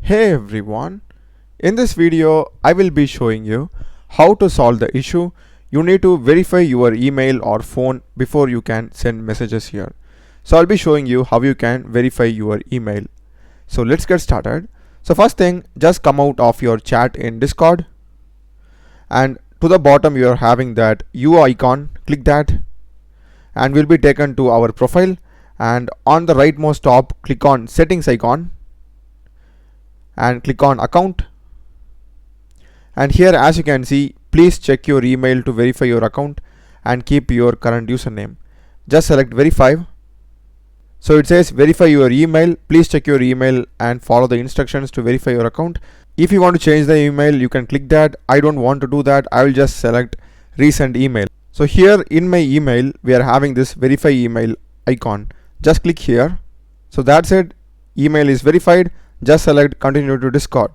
Hey everyone, in this video I will be showing you how to solve the issue. You need to verify your email or phone before you can send messages here. So I'll be showing you how you can verify your email. So let's get started. So first thing, just come out of your chat in Discord, and to the bottom you are having that U icon. Click that and we'll be taken to our profile, and on the rightmost top click on settings icon and click on account. And here, as you can see, please check your email to verify your account and keep your current username. Just select verify. So it says verify your email. Please check your email and follow the instructions to verify your account. If you want to change the email, you can click that. I don't want to do that. I will just select resend email. So here in my email we are having this verify email icon. Just click here. So that's it. Email is verified. Just select continue to Discord.